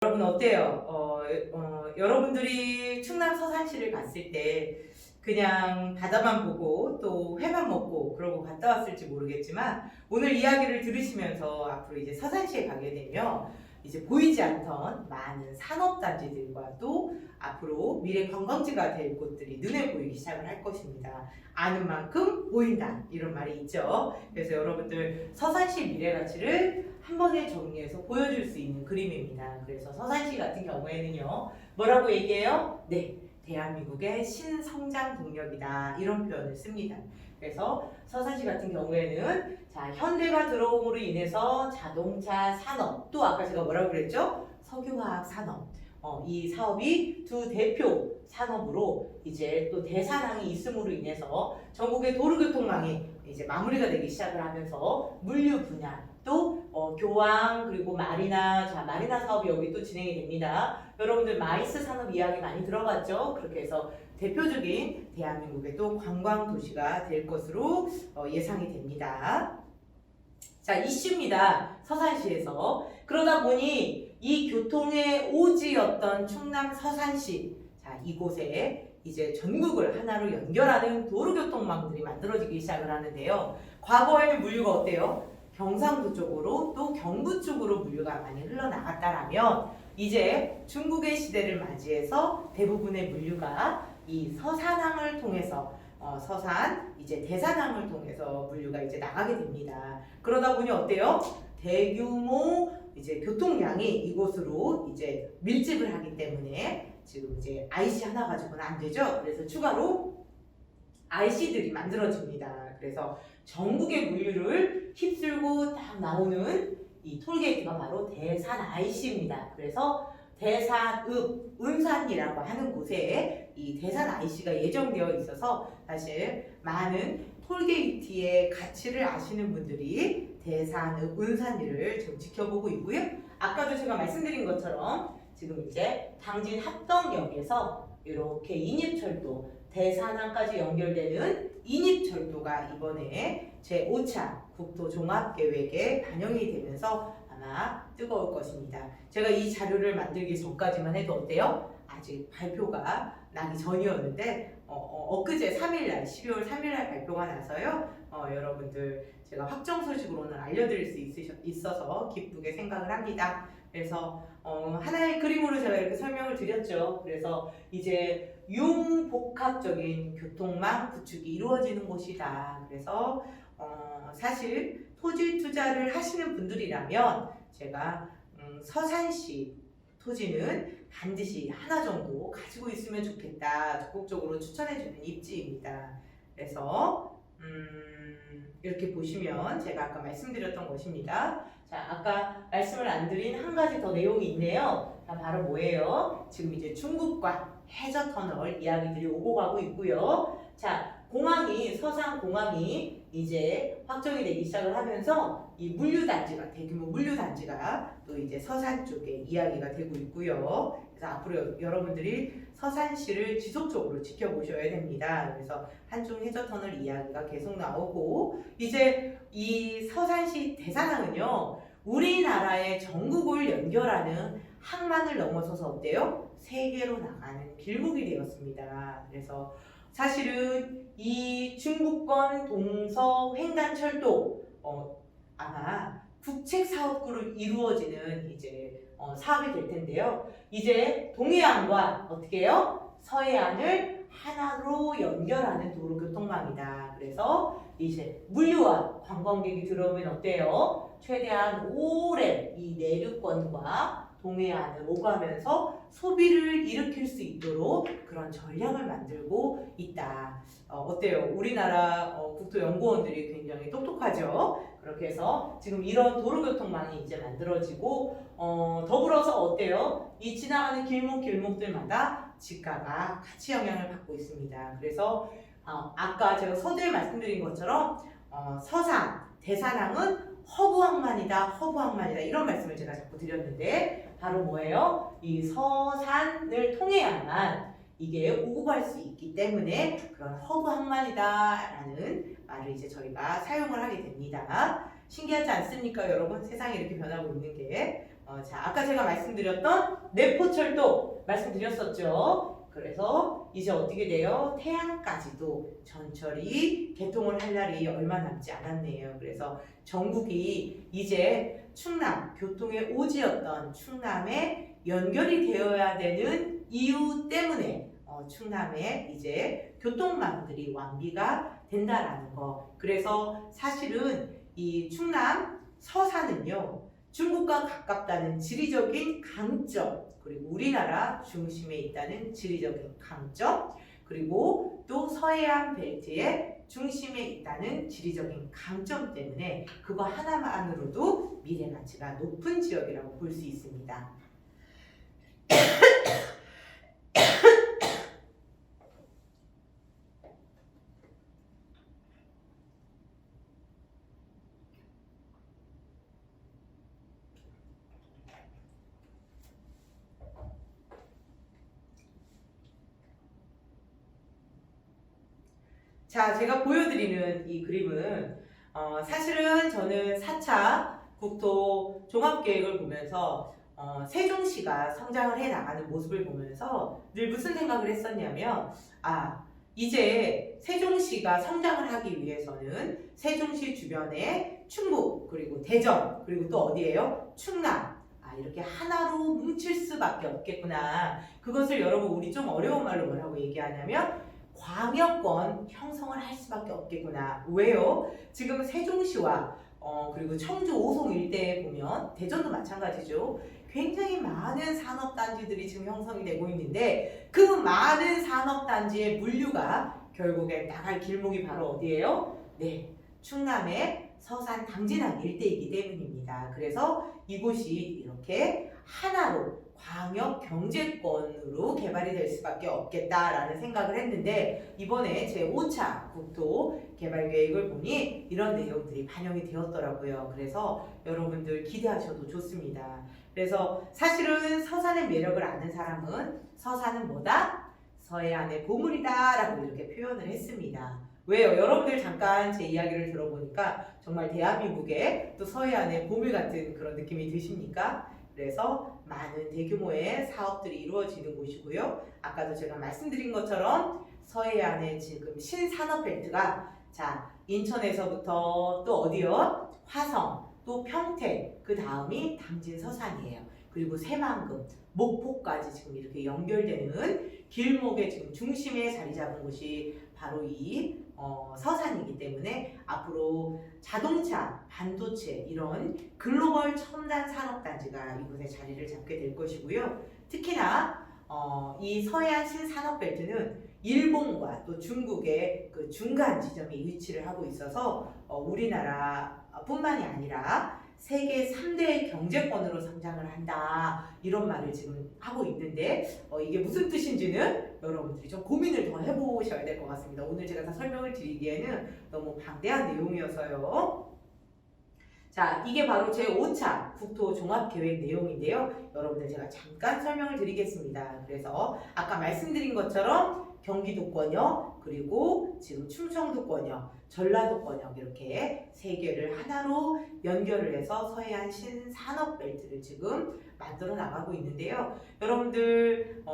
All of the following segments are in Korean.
여러분 어때요? 여러분들이 충남 서산시를 갔을 때 그냥 바다만 보고 또 회만 먹고 그러고 갔다 왔을지 모르겠지만 오늘 이야기를 들으시면서 앞으로 이제 서산시에 가게 되면 이제 보이지 않던 많은 산업단지들과 또 앞으로 미래 관광지가 될 곳들이 눈에 보이기 시작을 할 것입니다. 아는 만큼 보인다 이런 말이 있죠. 그래서 여러분들 서산시 미래 가치를 한 번에 정리해서 보여줄 수 있는 그림입니다. 그래서 서산시 같은 경우에는요 뭐라고 얘기해요? 네, 대한민국의 신성장 동력이다 이런 표현을 씁니다. 그래서 서산시 같은 경우에는 자, 현대가 들어옴으로 인해서 자동차 산업 또 아까 제가 뭐라고 그랬죠? 석유화학 산업 이 사업이 두 대표 산업으로 이제 또 대산항이 있음으로 인해서 전국의 도로교통망이 이제 마무리가 되기 시작을 하면서 물류 분야 또 교황 그리고 마리나 마리나 사업이 여기 또 진행이 됩니다. 여러분들 마이스 산업 이야기 많이 들어봤죠? 그렇게 해서 대표적인 대한민국의 또 관광 도시가 될 것으로 예상이 됩니다. 자, 이슈입니다. 서산시에서. 그러다 보니 이 교통의 오지였던 충남 서산시, 자, 이곳에 이제 전국을 하나로 연결하는 도로교통망들이 만들어지기 시작을 하는데요. 과거에는 물류가 어때요? 경상도 쪽으로 또 경부 쪽으로 물류가 많이 흘러나갔다라면 이제 중국의 시대를 맞이해서 대부분의 물류가 이 서산항을 통해서 서산 이제 대산항을 통해서 물류가 이제 나가게 됩니다. 그러다 보니 어때요? 대규모 이제 교통량이 이곳으로 이제 밀집을 하기 때문에 지금 이제 IC 하나 가지고는 안 되죠. 그래서 추가로 IC들이 만들어집니다. 그래서 전국의 물류를 휩쓸고 딱 나오는 이 톨게이트가 바로 대산 IC입니다. 그래서 대산읍 은산이라고 하는 곳에 이 대산 IC가 예정되어 있어서 사실 많은 톨게이트의 가치를 아시는 분들이 대산읍 은산리를 지금 지켜보고 있고요. 아까도 제가 말씀드린 것처럼 지금 이제 당진 합덕역에서 이렇게 인입철도 대산항까지 연결되는 인입철도가 이번에 제5차 국토종합계획에 반영이 되면서 아마 뜨거울 것입니다. 제가 이 자료를 만들기 전까지만 해도 어때요? 아직 발표가 나기 전이었는데 엊그제 3일날 12월 3일날 발표가 나서요. 여러분들 제가 확정 소식으로는 알려드릴 수 있어서 기쁘게 생각을 합니다. 그래서 하나의 그림으로 제가 이렇게 설명을 드렸죠. 그래서 이제 융복합적인 교통망 구축이 이루어지는 곳이다. 그래서 사실 토지 투자를 하시는 분들이라면 제가 서산시 토지는 반드시 하나 정도 가지고 있으면 좋겠다. 적극적으로 추천해주는 입지입니다. 그래서 이렇게 보시면 제가 아까 말씀드렸던 것입니다. 자, 아까 말씀을 안 드린 한 가지 더 내용이 있네요. 자, 바로 뭐예요? 지금 이제 중국과 해저터널 이야기들이 오고 가고 있고요. 자, 공항이 서산 공항이 이제 확정이 되기 시작을 하면서 이 물류단지가 대규모 물류단지가 또 이제 서산 쪽에 이야기가 되고 있고요. 그래서 앞으로 여러분들이 서산시를 지속적으로 지켜보셔야 됩니다. 그래서 한중 해저터널 이야기가 계속 나오고 이제 이 서산시 대산항은요 우리나라의 전국을 연결하는 항만을 넘어서서 어때요? 세계로 나가는 길목이 되었습니다. 그래서 사실은 이 중부권 동서 횡단철도 아마 국책사업구로 이루어지는 이제 사업이 될 텐데요. 이제 동해안과 어떻게 해요? 서해안을 하나로 연결하는 도로교통망이다. 그래서 이제 물류와 관광객이 들어오면 어때요? 최대한 오래 이 내륙권과 동해안을 오가면서 소비를 일으킬 수 있도록 그런 전략을 만들고 있다. 어때요? 우리나라 국토연구원들이 굉장히 똑똑하죠? 그렇게 해서 지금 이런 도로교통망이 이제 만들어지고 더불어서 어때요? 이 지나가는 길목들마다 지가가 같이 영향을 받고 있습니다. 그래서 아까 제가 서두에 말씀드린 것처럼 서산, 대산항은 허브항만이다 이런 말씀을 제가 자꾸 드렸는데 바로 뭐예요? 이 서산을 통해야만 이게 오고 갈 수 있기 때문에 그런 허브항만이다라는 말을 이제 저희가 사용을 하게 됩니다. 신기하지 않습니까, 여러분? 세상이 이렇게 변하고 있는 게 자, 아까 제가 말씀드렸던 내포철도 말씀드렸었죠. 그래서 이제 어떻게 돼요? 태안까지도 전철이 개통을 할 날이 얼마 남지 않았네요. 그래서 전국이 이제 충남, 교통의 오지였던 충남에 연결이 되어야 되는 이유 때문에 충남에 이제 교통망들이 완비가 된다라는 거. 그래서 사실은 이 충남 서산은요, 중국과 가깝다는 지리적인 강점, 그리고 우리나라 중심에 있다는 지리적인 강점, 그리고 또 서해안 벨트의 중심에 있다는 지리적인 강점 때문에 그거 하나만으로도 미래 가치가 높은 지역이라고 볼 수 있습니다. 자, 제가 보여드리는 이 그림은 사실은 저는 4차 국토 종합계획을 보면서 세종시가 성장을 해 나가는 모습을 보면서 늘 무슨 생각을 했었냐면, 이제 세종시가 성장을 하기 위해서는 세종시 주변에 충북, 그리고 대전, 그리고 또 어디예요? 충남. 이렇게 하나로 뭉칠 수밖에 없겠구나. 그것을 여러분 우리 좀 어려운 말로 뭐라고 얘기하냐면 광역권 형성을 할 수밖에 없겠구나. 왜요? 지금 세종시와 그리고 청주 오송 일대에 보면 대전도 마찬가지죠. 굉장히 많은 산업단지들이 지금 형성이 되고 있는데 그 많은 산업단지의 물류가 결국에 나갈 길목이 바로 어디예요? 네, 충남의 서산 당진항 일대이기 때문입니다. 그래서 이곳이 이렇게 하나로 광역 경제권으로 개발이 될 수밖에 없겠다라는 생각을 했는데 이번에 제5차 국토 개발 계획을 보니 이런 내용들이 반영이 되었더라고요. 그래서 여러분들 기대하셔도 좋습니다. 그래서 사실은 서산의 매력을 아는 사람은 서산은 뭐다? 서해안의 보물이다 라고 이렇게 표현을 했습니다. 왜요? 여러분들 잠깐 제 이야기를 들어보니까 정말 대한민국의 또 서해안의 보물 같은 그런 느낌이 드십니까? 그래서 많은 대규모의 사업들이 이루어지는 곳이고요. 아까도 제가 말씀드린 것처럼 서해안에 지금 신산업벨트가 인천에서부터 또 어디요? 화성, 또 평택, 그 다음이 당진 서산이에요. 그리고 새만금, 목포까지 지금 이렇게 연결되는 길목의 지금 중심에 자리 잡은 곳이 바로 이 서산이기 때문에 앞으로 자동차, 반도체 이런 글로벌 첨단 산업단지가 이곳에 자리를 잡게 될 것이고요. 특히나 이 서해안 신산업벨트는 일본과 또 중국의 그 중간 지점에 위치를 하고 있어서 우리나라뿐만이 아니라 세계 3대 경제권으로 성장을 한다 이런 말을 지금 하고 있는데 이게 무슨 뜻인지는 여러분들이 좀 고민을 더 해보셔야 될 것 같습니다. 오늘 제가 다 설명을 드리기에는 너무 방대한 내용이어서요. 자, 이게 바로 제5차 국토종합계획 내용인데요. 여러분들 제가 잠깐 설명을 드리겠습니다. 그래서 아까 말씀드린 것처럼 경기도권역, 그리고 지금 충청도권역, 전라도권역 이렇게 세 개를 하나로 연결을 해서 서해안 신산업벨트를 지금 만들어 나가고 있는데요. 여러분들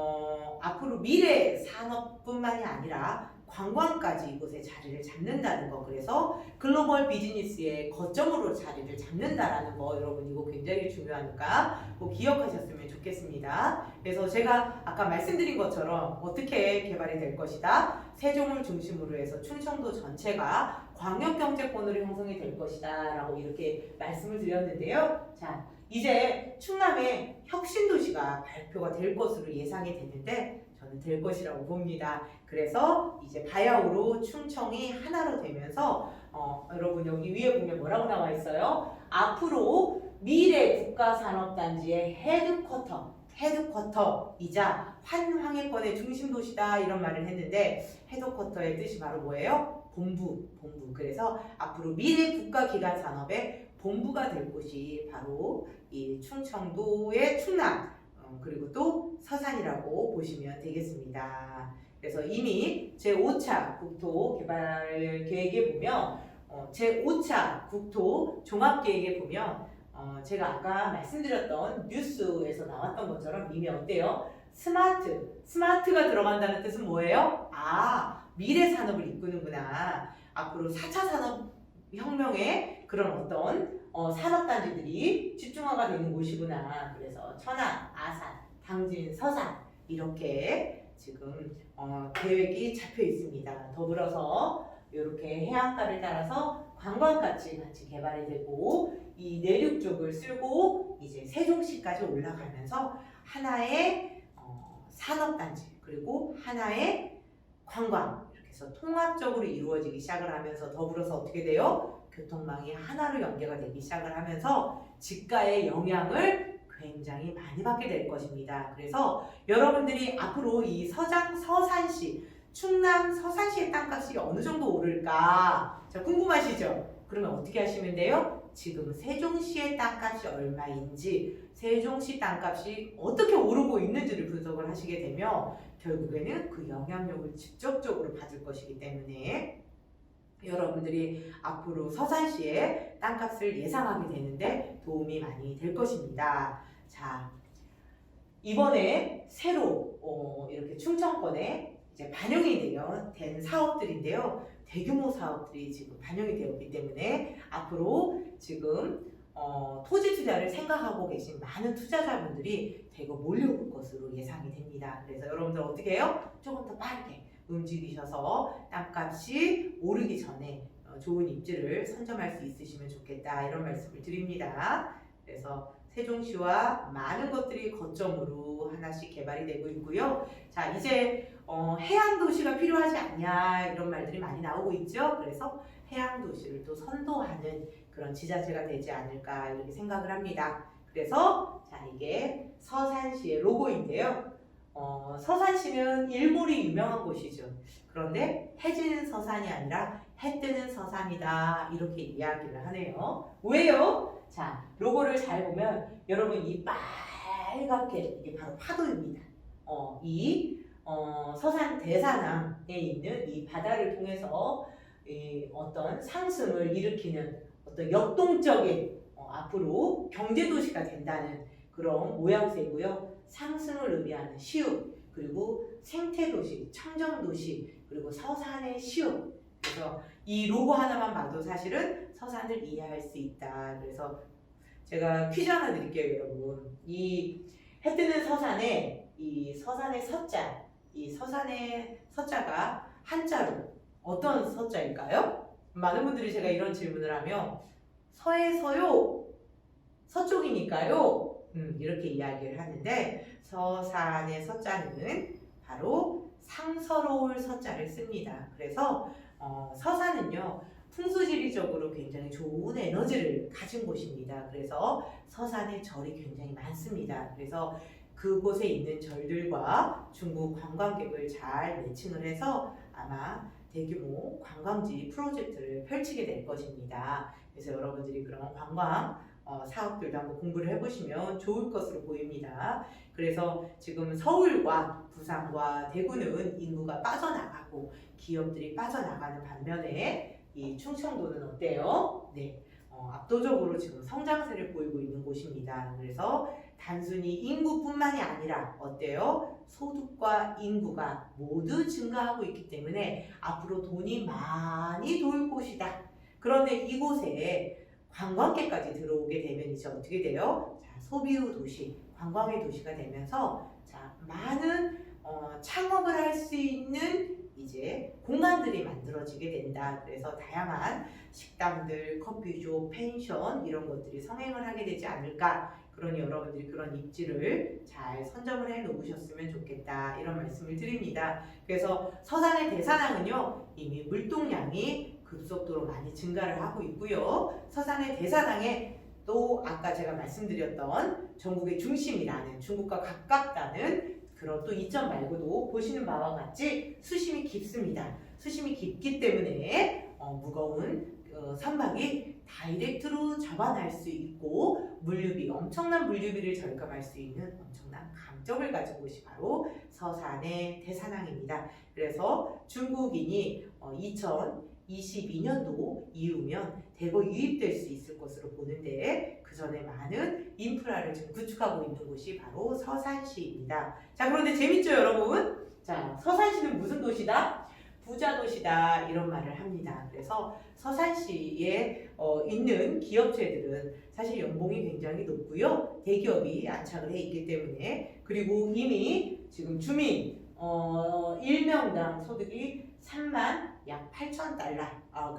앞으로 미래 산업뿐만이 아니라 관광까지 이곳에 자리를 잡는다는 거, 그래서 글로벌 비즈니스의 거점으로 자리를 잡는다라는 거, 여러분 이거 굉장히 중요하니까 꼭 기억하셨으면 좋겠습니다. 그래서 제가 아까 말씀드린 것처럼 어떻게 개발이 될 것이다. 세종을 중심으로 해서 충청도 전체가 광역경제권으로 형성이 될 것이다 라고 이렇게 말씀을 드렸는데요. 자, 이제 충남의 혁신도시가 발표가 될 것으로 예상이 되는데 저는 될 것이라고 봅니다. 그래서 이제 바야흐로 충청이 하나로 되면서 여러분 여기 위에 보면 뭐라고 나와 있어요? 앞으로 미래 국가산업단지의 헤드쿼터이자 환황해권의 중심도시다 이런 말을 했는데 헤드쿼터의 뜻이 바로 뭐예요? 본부. 그래서 앞으로 미래 국가기관 산업의 본부가 될 곳이 바로 이 충청도의 충남 그리고 또 서산이라고 보시면 되겠습니다. 그래서 이미 제5차 국토 개발 계획에 보면 제5차 국토 종합 계획에 보면 제가 아까 말씀드렸던 뉴스에서 나왔던 것처럼 이미 어때요? 스마트가 들어간다는 뜻은 뭐예요? 미래 산업을 이끄는구나. 앞으로 4차 산업혁명의 그런 어떤 산업단지들이 집중화가 되는 곳이구나. 그래서 천안, 아산, 당진, 서산 이렇게 지금 계획이 잡혀 있습니다. 더불어서 이렇게 해안가를 따라서 관광같이 같이 개발이 되고 이 내륙 쪽을 쓸고 이제 세종시까지 올라가면서 하나의 산업단지 그리고 하나의 관광 이렇게 해서 통합적으로 이루어지기 시작을 하면서 더불어서 어떻게 돼요? 교통망이 하나로 연계가 되기 시작을 하면서 집가의 영향을 굉장히 많이 받게 될 것입니다. 그래서 여러분들이 앞으로 이 서산시, 충남 서산시의 땅값이 어느 정도 오를까? 자, 궁금하시죠? 그러면 어떻게 하시면 돼요? 지금 세종시의 땅값이 얼마인지, 세종시 땅값이 어떻게 오르고 있는지를 분석을 하시게 되면 결국에는 그 영향력을 직접적으로 받을 것이기 때문에 여러분들이 앞으로 서산시의 땅값을 예상하게 되는데 도움이 많이 될 것입니다. 자, 이번에 새로 이렇게 충청권에 이제 반영이 된 사업들인데요. 대규모 사업들이 지금 반영이 되었기 때문에 앞으로 지금 토지 투자를 생각하고 계신 많은 투자자분들이 대거 몰려올 것으로 예상이 됩니다. 그래서 여러분들 어떻게 해요? 조금 더 빠르게 움직이셔서 땅값이 오르기 전에 좋은 입지를 선점할 수 있으시면 좋겠다 이런 말씀을 드립니다. 그래서 세종시와 많은 것들이 거점으로 하나씩 개발이 되고 있고요. 자, 이제 해양도시가 필요하지 않냐 이런 말들이 많이 나오고 있죠. 그래서 해양도시를 또 선도하는 그런 지자체가 되지 않을까 이렇게 생각을 합니다. 그래서 자, 이게 서산시의 로고인데요. 서산시는 일몰이 유명한 곳이죠. 그런데 해지는 서산이 아니라 해 뜨는 서산이다 이렇게 이야기를 하네요. 왜요? 자, 로고를 잘 보면 여러분 이 빨갛게 이게 바로 파도입니다. 서산 대산항에 있는 이 바다를 통해서 어떤 상승을 일으키는 어떤 역동적인 앞으로 경제도시가 된다는 그런 모양새고요. 상승을 의미하는 시읒, 그리고 생태도시, 청정도시, 그리고 서산의 시읒. 그래서 이 로고 하나만 봐도 사실은 서산을 이해할 수 있다. 그래서 제가 퀴즈 하나 드릴게요, 여러분. 이 해뜨는 서산에 이 서산의 서자, 이 서산의 서자가 한자로 어떤 서자일까요? 많은 분들이 제가 이런 질문을 하면 서에서요, 서쪽이니까요. 이렇게 이야기를 하는데 서산의 서자는 바로 상서로울 서자를 씁니다. 그래서 서산은요 풍수지리적으로 굉장히 좋은 에너지를 가진 곳입니다. 그래서 서산에 절이 굉장히 많습니다. 그래서 그곳에 있는 절들과 중국 관광객을 잘 매칭을 해서 아마 대규모 관광지 프로젝트를 펼치게 될 것입니다. 그래서 여러분들이 그런 관광 사업들도 한번 공부를 해보시면 좋을 것으로 보입니다. 그래서 지금 서울과 부산과 대구는 인구가 빠져나가고 기업들이 빠져나가는 반면에 이 충청도는 어때요? 네, 압도적으로 지금 성장세를 보이고 있는 곳입니다. 그래서 단순히 인구뿐만이 아니라 어때요? 소득과 인구가 모두 증가하고 있기 때문에 앞으로 돈이 많이 돌 곳이다. 그런데 이곳에 관광객까지 들어오게 되면 이제 어떻게 돼요? 자, 소비의 도시, 관광의 도시가 되면서 자, 많은 창업을 할 수 있는 이제 공간들이 만들어지게 된다. 그래서 다양한 식당들, 커피숍, 펜션 이런 것들이 성행을 하게 되지 않을까. 그러니 여러분들이 그런 입지를 잘 선점을 해 놓으셨으면 좋겠다. 이런 말씀을 드립니다. 그래서 서산의 대산항은요, 이미 물동량이 급속도로 많이 증가를 하고 있고요. 서산의 대산항에 또 아까 제가 말씀드렸던 전국의 중심이라는 중국과 가깝다는 그런 또 이점 말고도 보시는 바와 같이 수심이 깊습니다. 수심이 깊기 때문에 무거운 선박이 다이렉트로 접안할 수 있고 엄청난 물류비를 절감할 수 있는 엄청난 강점을 가진 곳이 바로 서산의 대산항입니다. 그래서 중국인이 2022년도 이후면 대거 유입될 수 있을 것으로 보는데 그 전에 많은 인프라를 지금 구축하고 있는 곳이 바로 서산시입니다. 자, 그런데 재밌죠, 여러분? 자, 서산시는 무슨 도시다? 부자 도시다 이런 말을 합니다. 그래서 서산시에 있는 기업체들은 사실 연봉이 굉장히 높고요. 대기업이 안착을 해 있기 때문에 그리고 이미 지금 주민 1명당 소득이 3만 약 8천 달러.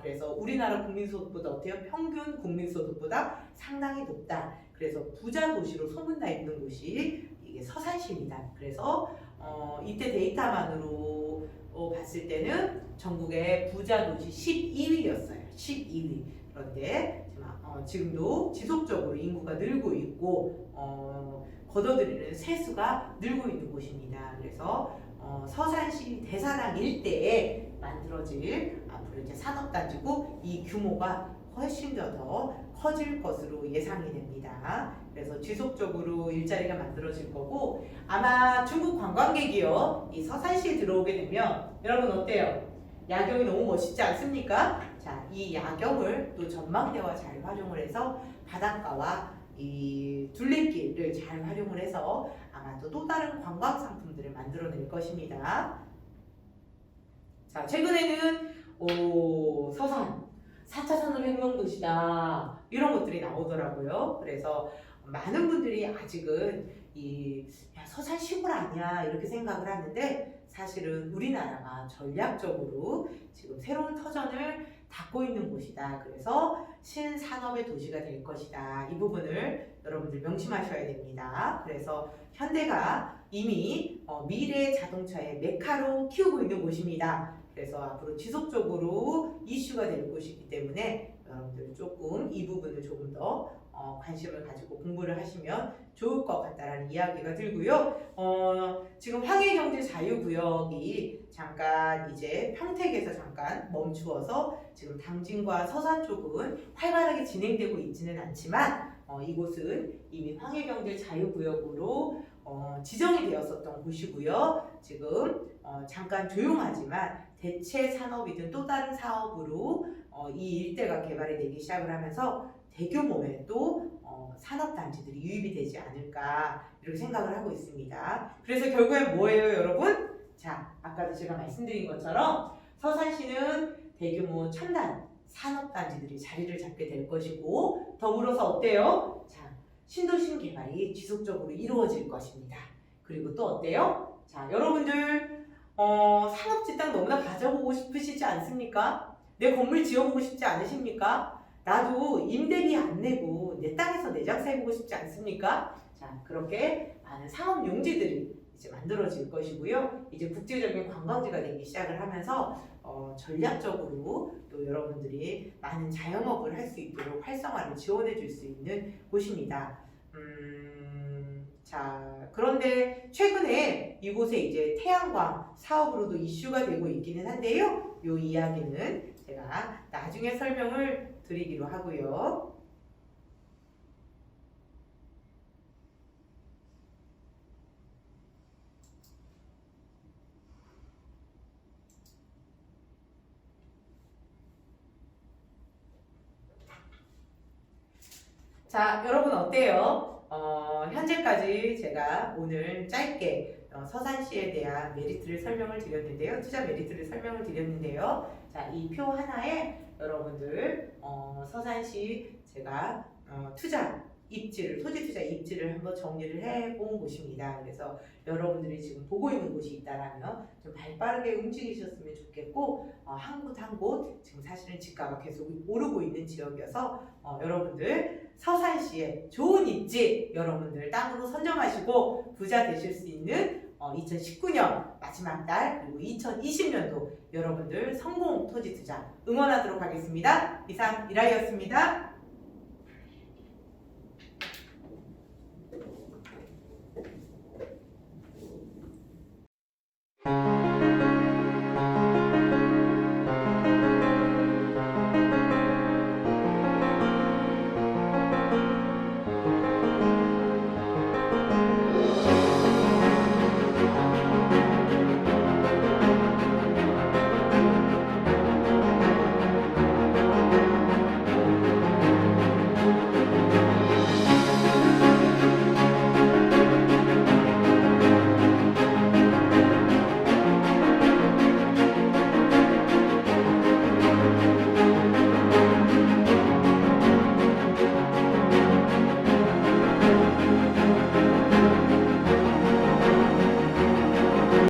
그래서 우리나라 국민소득보다 어때요? 평균 국민소득보다 상당히 높다. 그래서 부자 도시로 소문나 있는 곳이 이게 서산시입니다. 그래서 이때 데이터만으로 봤을 때는 전국의 부자 도시 12위였어요. 12위. 그런데 지금도 지속적으로 인구가 늘고 있고 거둬들이는 세수가 늘고 있는 곳입니다. 그래서 서산시 대사당 일대에 만들어질 앞으로 이제 산업단지고 이 규모가 훨씬 더 커질 것으로 예상이 됩니다. 그래서 지속적으로 일자리가 만들어질 거고 아마 중국 관광객이요 이 서산시에 들어오게 되면 여러분 어때요? 야경이 너무 멋있지 않습니까? 자, 이 야경을 또 전망대와 잘 활용을 해서 바닷가와 이 둘레길을 잘 활용을 해서 아마도 또 다른 관광 상품들을 만들어낼 것입니다. 자, 최근에는 서산 4차 산업혁명 도시다 이런 것들이 나오더라고요. 그래서 많은 분들이 아직은 서산 시골 아니야 이렇게 생각을 하는데 사실은 우리나라가 전략적으로 지금 새로운 터전을 닫고 있는 곳이다. 그래서 신산업의 도시가 될 것이다. 이 부분을 여러분들 명심하셔야 됩니다. 그래서 현대가 이미 미래 자동차의 메카로 키우고 있는 곳입니다. 그래서 앞으로 지속적으로 이슈가 될 곳이기 때문에 여러분들 조금 이 부분을 조금 더 관심을 가지고 공부를 하시면 좋을 것 같다라는 이야기가 들고요. 지금 황해경제자유구역이 잠깐 이제 평택에서 잠깐 멈추어서 지금 당진과 서산 쪽은 활발하게 진행되고 있지는 않지만 이곳은 이미 황해경제자유구역으로 지정이 되었었던 곳이고요. 지금 잠깐 조용하지만 대체 산업이든 또 다른 사업으로 이 일대가 개발이 되기 시작을 하면서 대규모의 또 산업단지들이 유입이 되지 않을까 이렇게 생각을 하고 있습니다. 그래서 결국엔 뭐예요, 여러분? 자, 아까도 제가 말씀드린 것처럼 서산시는 대규모 첨단 산업단지들이 자리를 잡게 될 것이고 더불어서 어때요? 자, 신도심 개발이 지속적으로 이루어질 것입니다. 그리고 또 어때요? 자, 여러분들 상업지 땅 너무나 가져보고 싶으시지 않습니까? 내 건물 지어보고 싶지 않으십니까? 나도 임대비 안 내고 내 땅에서 내 장사 해보고 싶지 않습니까? 자, 그렇게 많은 상업 용지들이 이제 만들어질 것이고요. 이제 국제적인 관광지가 되기 시작을 하면서 전략적으로 또 여러분들이 많은 자영업을 할 수 있도록 활성화를 지원해 줄 수 있는 곳입니다. 자, 그런데 최근에 이곳에 이제 태양광 사업으로도 이슈가 되고 있기는 한데요. 이 이야기는 제가 나중에 설명을 드리기로 하고요. 자, 여러분 어때요? 현재까지 제가 오늘 짧게 서산시에 대한 메리트를 설명을 드렸는데요. 투자 메리트를 설명을 드렸는데요. 자, 이 표 하나에 여러분들 서산시 제가 투자 입지를, 토지 투자 입지를 한번 정리를 해본 곳입니다. 그래서 여러분들이 지금 보고 있는 곳이 있다라면 좀 발빠르게 움직이셨으면 좋겠고 한 곳 한 곳 지금 사실은 집가가 계속 오르고 있는 지역이어서 여러분들 서산시에 좋은 입지 여러분들 땅으로 선점하시고 부자 되실 수 있는 2019년 마지막 달 그리고 2020년도 여러분들 성공 토지 투자 응원하도록 하겠습니다. 이상 이라이였습니다.